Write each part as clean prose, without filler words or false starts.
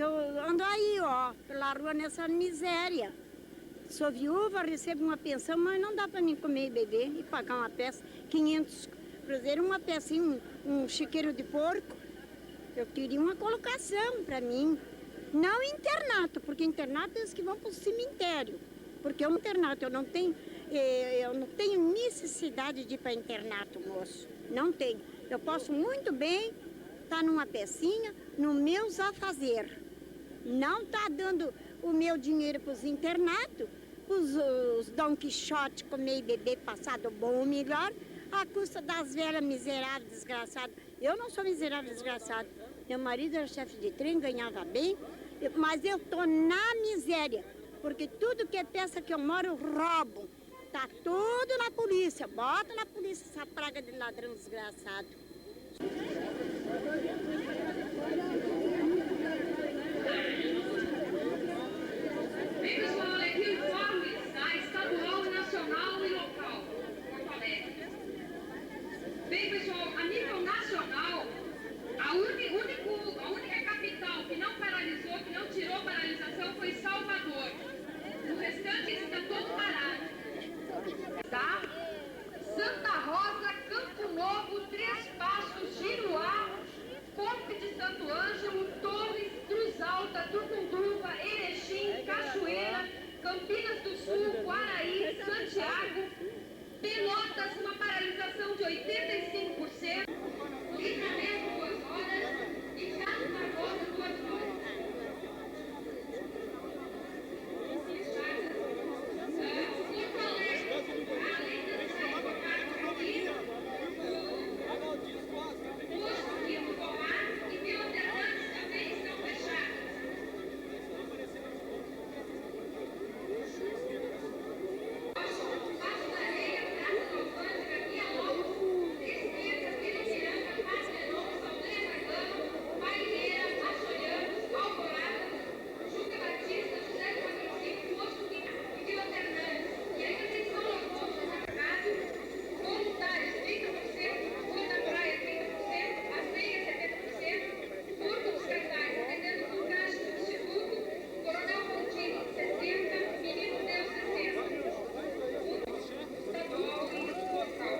eu ando aí, ó, pela rua nessa miséria. Sou viúva, recebo uma pensão, mas não dá para mim comer e beber e pagar uma peça, 500 cruzeiros, uma pecinha, um chiqueiro de porco. Eu queria uma colocação para mim. Não internato, porque internato é os que vão para o cemitério. Porque o internato, eu não tenho necessidade de ir para internato, moço. Não tenho. Eu posso muito bem estar numa pecinha, no meus afazer. Não tá dando o meu dinheiro para os internatos, os Dom Quixote comer e beber passado bom ou melhor, à custa das velhas miseráveis, desgraçadas. Eu não sou miserável, desgraçada. Meu marido era chefe de trem, ganhava bem, mas eu tô na miséria, porque tudo que é peça que eu moro, roubam. Tá tudo na polícia. Bota na polícia essa praga de ladrão desgraçado. Bem, pessoal, olha aqui informes, tá? Estadual, nacional e local, Porto Alegre. Bem, pessoal, a nível nacional, a única capital que não paralisou, que não tirou paralisação foi Salvador. O restante está todo parado. Tá? Santa Rosa, Campo Novo, Três Passos, Giruá, Ponte de Santo Ângelo, Torres, Cruz Alta, Tucunduva, Erechim, Cachoeira, Campinas do Sul, Quaraí, Santiago, Pelotas, uma paralisação de 85%, Livramento 2 horas e Chato Barbosa 2 horas. Porto Alegre, além de deixar informado aqui, Posto Rio Pomar e Vila Fernandes também estão fechados. Passo da Areia, Praça do Alfândega, Via Lopes, Estreita, Vila Miranda, Parcelão, Saldanha da Gama, Paineira, Açorianos, Alvorada, Juca Batista, José de Patrocínio, Posto Rio e Vila Fernandes. E ainda tem São Leopoldo no mercado, voluntários 30%, Rua da Praia 30%, As Meias 70%, Porto dos Casais, atendendo com Caixa do Instituto, Coronel Coutinho 60%, Menino Deus 60%. Estadual e local.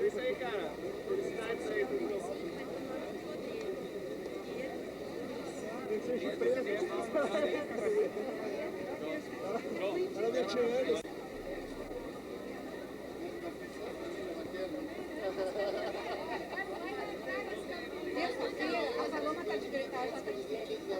Isso aí, cara. Felicidade isso aí, tudo bom. Tem que ser de preso. Para deixar ele. A Paloma tá de gritar, já tá de gritar.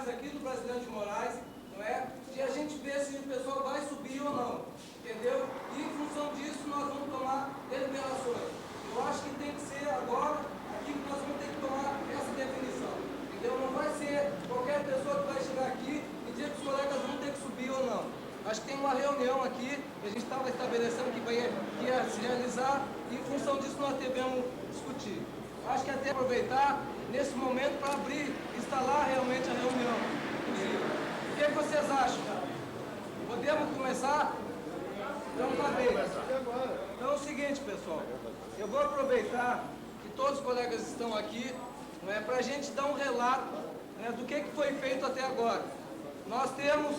funcionários aqui do Brasileiro de Moraes, não é? E a gente vê se o pessoal vai subir ou não, entendeu? E em função disso nós vamos tomar deliberações. Eu acho que tem que ser agora, aqui que nós vamos ter que tomar essa definição, entendeu? Não vai ser qualquer pessoa que vai chegar aqui e dizer que os colegas vão ter que subir ou não. Acho que tem uma reunião aqui, que a gente estava estabelecendo que ia se realizar, e em função disso nós devemos discutir. Acho que até aproveitar nesse momento para abrir, instalar realmente a reunião. O que vocês acham? Podemos começar? Então tá bem. Então é o seguinte, pessoal, eu vou aproveitar que todos os colegas estão aqui, né, para a gente dar um relato, né, do que foi feito até agora. Nós temos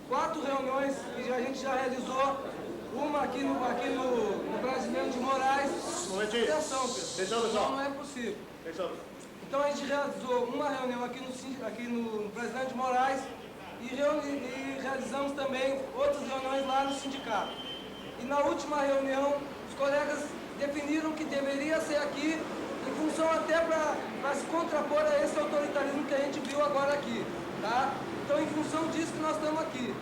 4 reuniões que a gente já realizou, uma aqui no Brasileiro de Moraes. Atenção, pessoal, não é possível. Então a gente realizou uma reunião aqui no Brasileiro de Moraes e realizamos também outras reuniões lá no sindicato. E na última reunião, os colegas definiram que deveria ser aqui, em função até para se contrapor a esse autoritarismo que a gente viu agora aqui, tá? Então, em função disso que nós estamos aqui,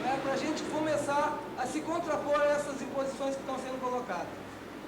né, para a gente começar a se contrapor a essas imposições que estão sendo colocadas.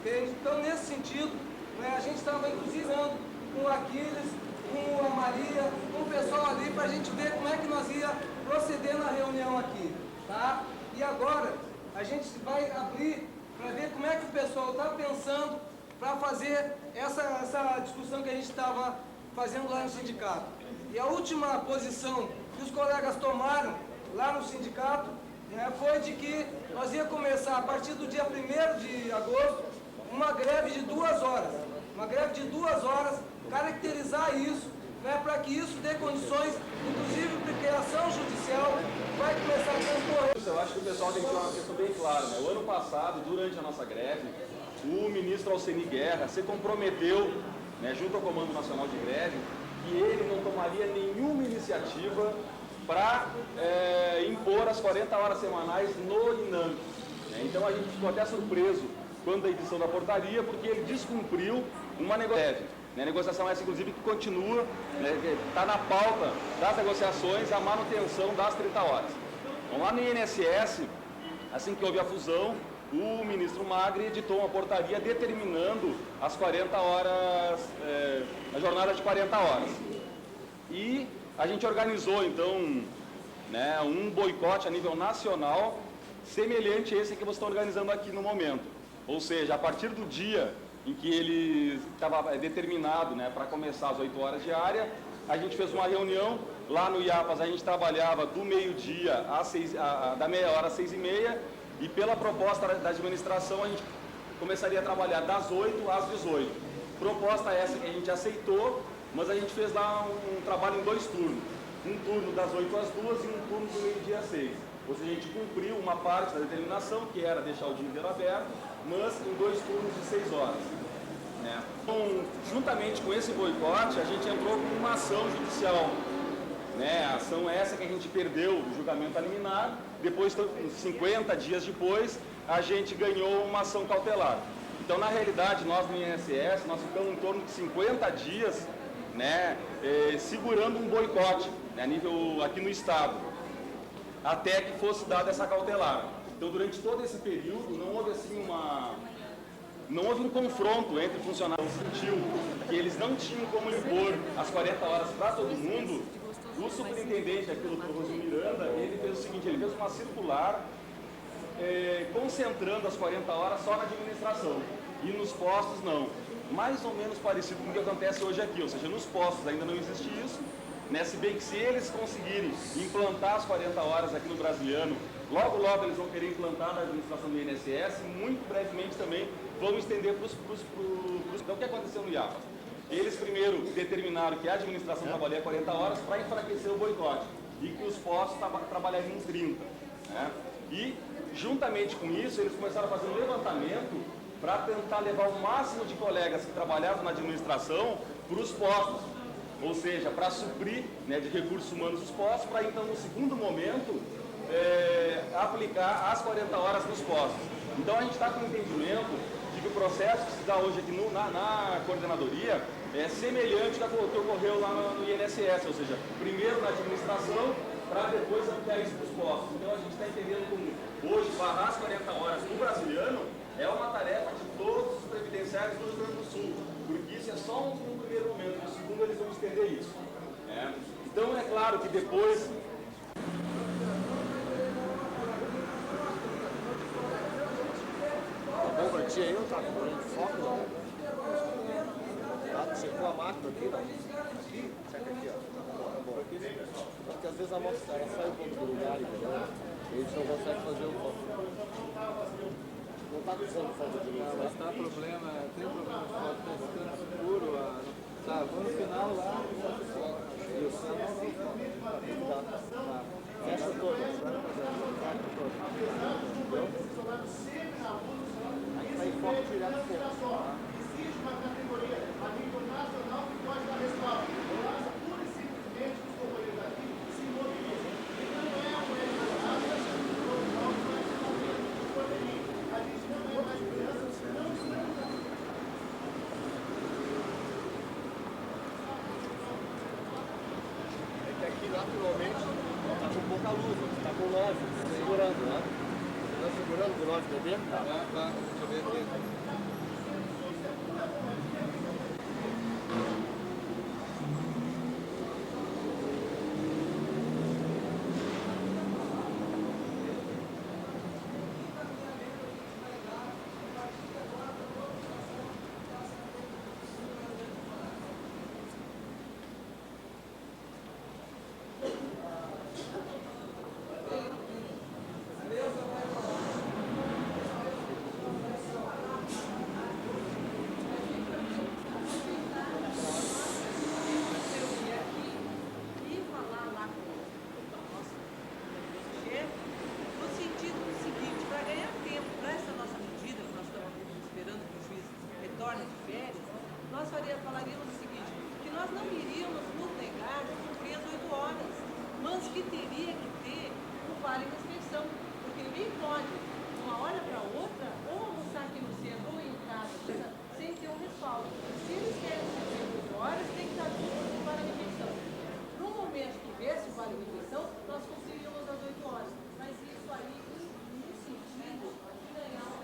Okay? Então, nesse sentido, né, a gente estava inclusive com o Aquiles, com a Maria, com o pessoal ali, para a gente ver como é que nós ia proceder na reunião aqui, tá? E agora, a gente vai abrir para ver como é que o pessoal está pensando para fazer essa discussão que a gente estava fazendo lá no sindicato. E a última posição que os colegas tomaram lá no sindicato, né, foi de que nós ia começar, a partir do dia 1º de agosto, uma greve de 2 horas. Uma greve de 2 horas, caracterizar isso, né, para que isso dê condições, inclusive porque a ação judicial vai começar a transcorrer. Eu acho que o pessoal tem que ter uma questão bem clara, né? O ano passado, durante a nossa greve, o ministro Alceni Guerra se comprometeu, né, junto ao Comando Nacional de Greve, que ele não tomaria nenhuma iniciativa para impor as 40 horas semanais no INAMP. Né? Então a gente ficou até surpreso quando a edição da portaria, porque ele descumpriu uma negociação. Né? A negociação essa, inclusive, que continua, está na pauta das negociações a manutenção das 30 horas. Então, lá no INSS, assim que houve a fusão, o ministro Magri editou uma portaria determinando as 40 horas, a jornada de 40 horas. E a gente organizou, então, né, um boicote a nível nacional, semelhante a esse que vocês estão organizando aqui no momento. Ou seja, a partir do dia em que ele estava determinado, né, para começar às 8 horas diárias, a gente fez uma reunião. Lá no IAPAS a gente trabalhava do meio-dia da meia hora às 6h30, e pela proposta da administração a gente começaria a trabalhar das 8 às 18. Proposta essa que a gente aceitou, mas a gente fez lá um trabalho em 2 turnos. Um turno das 8 às 2 e um turno do meio-dia às 6. Ou seja, a gente cumpriu uma parte da determinação, que era deixar o dia inteiro aberto, mas em 2 turnos de 6 horas. Né? Então, juntamente com esse boicote, a gente entrou com uma ação judicial. Né? A ação essa que a gente perdeu o julgamento a liminar, depois, 50 dias depois, a gente ganhou uma ação cautelar. Então, na realidade, nós no INSS, nós ficamos em torno de 50 dias, né, segurando um boicote, né, a nível aqui no estado, até que fosse dada essa cautelar. Então, durante todo esse período, não houve assim não houve um confronto entre funcionários. Sentiu que eles não tinham como impor as 40 horas para todo mundo. O superintendente aqui, o Dr. Rosilio Miranda, ele fez o seguinte, ele fez uma circular concentrando as 40 horas só na administração, e nos postos não. Mais ou menos parecido com o que acontece hoje aqui, ou seja, nos postos ainda não existe isso, né? Se bem que se eles conseguirem implantar as 40 horas aqui no Brasiliano, logo logo eles vão querer implantar na administração do INSS, e muito brevemente também vão estender para os... Então o que aconteceu no IAPAS? Eles primeiro determinaram que a administração trabalharia 40 horas para enfraquecer o boicote, e que os postos trabalhariam 30. Né? E, juntamente com isso, eles começaram a fazer um levantamento para tentar levar o máximo de colegas que trabalhavam na administração para os postos, ou seja, para suprir, né, de recursos humanos os postos, para então, no segundo momento, aplicar as 40 horas nos postos. Então, a gente está com o entendimento de que o processo que se dá hoje aqui na coordenadoria semelhante ao que ocorreu lá no INSS, ou seja, primeiro na administração, para depois aplicar isso para os postos. Então a gente está entendendo como hoje barrar as 40 horas no brasiliano é uma tarefa de todos os previdenciários do Rio Grande do Sul, porque isso é só um primeiro momento, no segundo eles vão estender isso. Então é claro que depois... Tá bom pra ti aí, não tá com foco, não? Tá, secou a máquina aqui, não? Aqui? Seca aqui, ó. Tá bom. Porque às vezes a moto ela sai um pouco do lugar, entendeu? E a gente não consegue fazer o foco. Não tá precisando fazer de luz, mas tá problema, tem problema de foto, tá ficando escuro, sabe? No final lá, isso. Fecha todo, né? Entendeu? Aí sai foco direto do fogo. Existe uma categoria a nível nacional que pode dar respaldo. Basta pura e simplesmente os companheiros aqui se mobilizam. Então não é uma elevada, a gente não é mais criança, não estamos. É que aqui naturalmente está com pouca luz, está com 9, segurando, né? Está segurando com 9 dB? Tá, deixa eu ver aqui. Falaríamos o seguinte, que nós não iríamos nos negar de cumprir as 8 horas, mas que teria que ter o vale refeição, porque ninguém pode, de uma hora para outra, ou almoçar aqui no centro ou em casa, sem ter um respaldo. Se eles querem cumprir 8 horas, tem que estar junto com o vale refeição. No momento que viesse o vale refeição, nós conseguiríamos as 8 horas, mas isso aí, no sentido de ganhar uma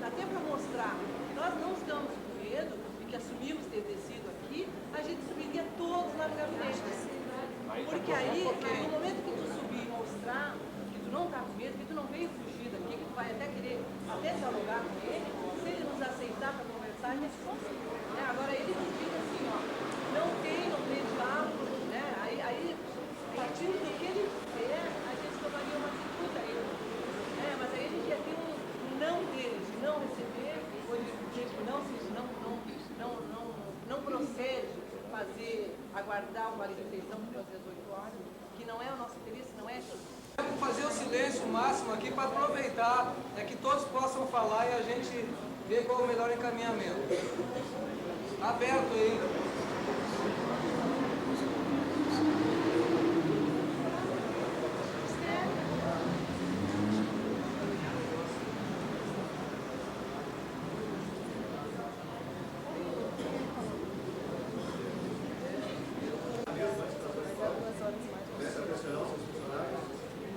até para mostrar que nós não estamos com medo e que assumimos ter descido aqui, a gente subiria todos lá no gabinete. Porque aí, no momento que tu subir e mostrar que tu não está com medo, que tu não veio fugir daqui, que tu vai até querer dialogar com ele, se ele nos aceitar para conversar, a gente consegue. Né? Agora ele nos diz assim, ó, não tem diálogo, né? Aí partindo do que ele quer, a gente tomaria uma atitude a ele. Mas aí a gente ia ter um não dele, de não receber, ou de dizer que não procede fazer, aguardar uma refeição por 18 horas, que não é o nosso interesse, não é isso. Vamos fazer o silêncio máximo aqui para aproveitar, que todos possam falar e a gente ver qual é o melhor encaminhamento. Aberto aí.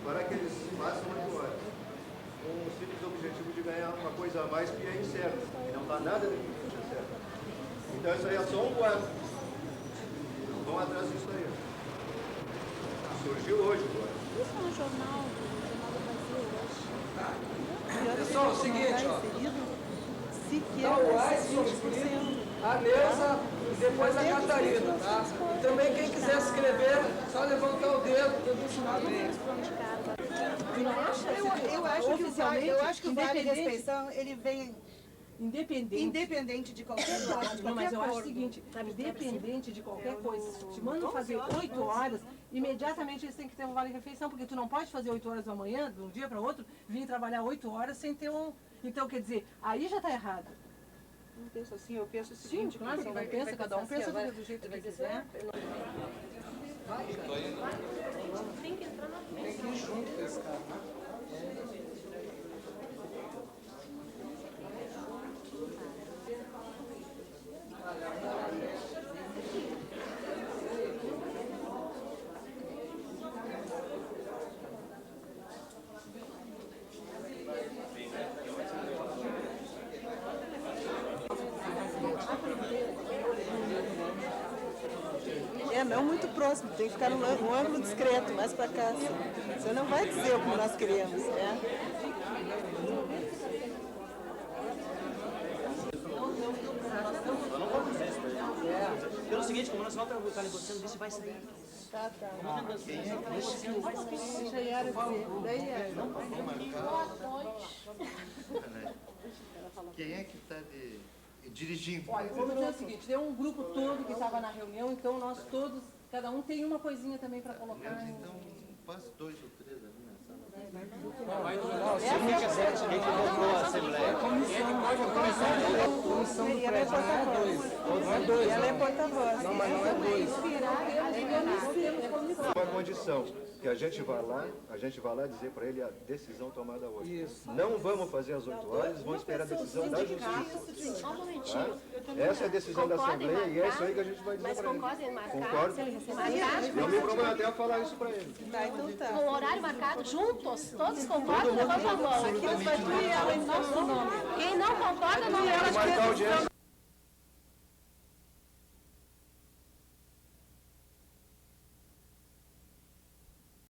Para que eles façam 8 horas. Com o simples objetivo de ganhar uma coisa a mais que é incerta. E não está nada dentro disso é certo. Então isso aí é só um quadro. Vão atrás disso aí. Surgiu hoje agora. Isso é um jornal do Brasil hoje. Pessoal, é o seguinte, ó. Tá o Aison escrito, a Neuza e depois a Catarina, tá? E também quem quiser se inscrever, só levantar o dedo, todo sinal dele. Eu acho que o vale refeição, ele vem Independente de qualquer coisa. Não, mas eu acho o seguinte, independente de qualquer coisa, se te mandam fazer 8 horas, imediatamente eles têm que ter um vale-refeição, porque tu não pode fazer 8 horas da manhã, de um dia para outro, vir trabalhar 8 horas sem ter um... Então, quer dizer, aí já está errado. Não penso assim, eu penso o seguinte... Sim, claro, cada um pensa do jeito que quiser. Tem que entrar na frente. Tem que ir junto com esse cara. Não muito próximo, tem que ficar num ângulo discreto, mais para cá. Assim. Você não vai dizer o que nós queremos, né? Eu não vou dizer isso pra ele. Pelo seguinte, como o Nacional está negociando, vê se vai sair. Tá. Vamos negociando, vai sair. Deixa a Yara dizer. Daí, Yara. Quem é que está dirigindo? Olha, vamos dizer o seguinte, tem um grupo todo que estava na reunião, então nós todos, cada um tem uma coisinha também para colocar. Então, faz 2 ou 3 ali na sala. Quem que votou a Assembleia? Comissão do prédio, não é 2. Não é 2. Ela é porta-voz. Não, mas não é 2. Uma condição, que a gente vá lá dizer para ele a decisão tomada hoje. Isso. Não vamos fazer às 8 horas, vamos esperar a decisão da Justiça. Só um momentinho. Essa é a decisão da Assembleia e é isso aí que a gente vai dizer Mas para ele. concordem em marcar? Concordo. Não me comprometo a falar isso para ele. Tá, então tá. No horário marcado, juntos, todos concordam, levanta a mão. Aqui nós vai tudo ela em nosso nome. Quem não concorda, não leva. Marcar a audiência.